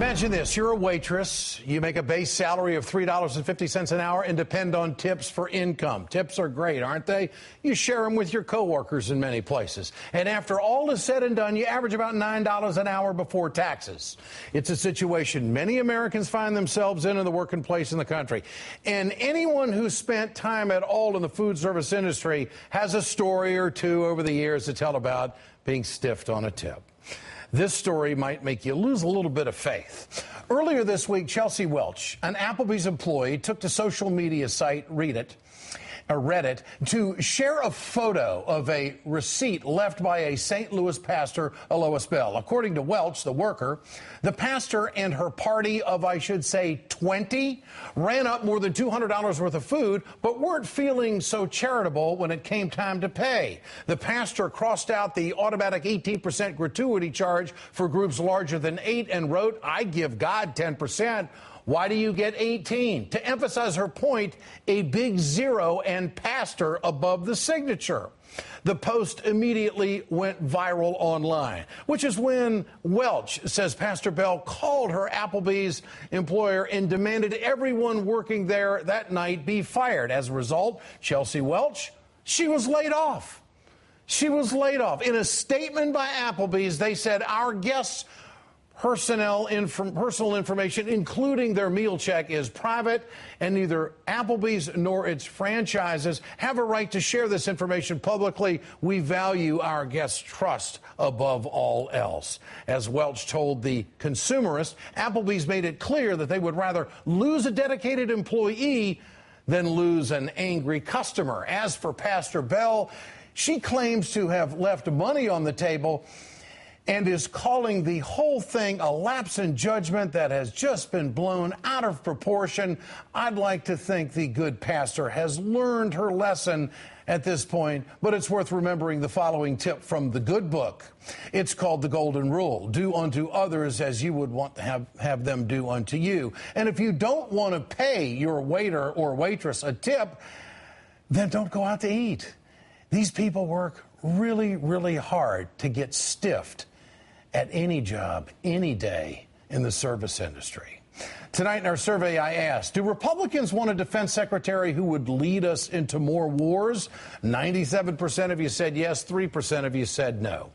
Imagine this. You're a waitress. You make a base salary of $3.50 an hour and depend on tips for income. Tips are great, aren't they? You share them with your coworkers in many places. And after all is said and done, you average about $9 an hour before taxes. It's a situation many Americans find themselves in the working place in the country. And anyone who's spent time at all in the food service industry has a story or two over the years to tell about being stiffed on a tip. This story might make you lose a little bit of faith. Earlier this week, Chelsea Welch, an Applebee's employee, took to social media site Reddit to share a photo of a receipt left by a St. Louis pastor, Alois. According to Welch, the worker, the pastor and her party of, I should say, 20 ran up more than $200 worth of food, but weren't feeling so charitable when it came time to pay. The pastor crossed out the automatic 18% gratuity charge for groups larger than 8 and wrote, "I give God 10%. Why do you get 18? To emphasize her point, a big zero and pastor above the signature. The post immediately went viral online, which is when Welch says Pastor Bell called her Applebee's employer and demanded everyone working there that night be fired. As a result, Chelsea Welch, she was laid off. She was laid off. In a statement by Applebee's, they said, "Our guests' personal information, including their meal check, is private, and neither Applebee's nor its franchises have a right to share this information publicly. We value our guests' trust above all else." As Welch told The Consumerist, Applebee's made it clear that they would rather lose a dedicated employee than lose an angry customer. As for Pastor Bell, she claims to have left money on the table and is calling the whole thing a lapse in judgment that has just been blown out of proportion. I'd like to think the good pastor has learned her lesson at this point, but it's worth remembering the following tip from the good book. It's called The Golden Rule. Do unto others as you would want to have them do unto you. And if you don't want to pay your waiter or waitress a tip, then don't go out to eat. These people work really, really hard to get stiffed at any job, any day in the service industry. Tonight in our survey, I asked, do Republicans want a defense secretary who would lead us into more wars? 97% of you said yes, 3% of you said no.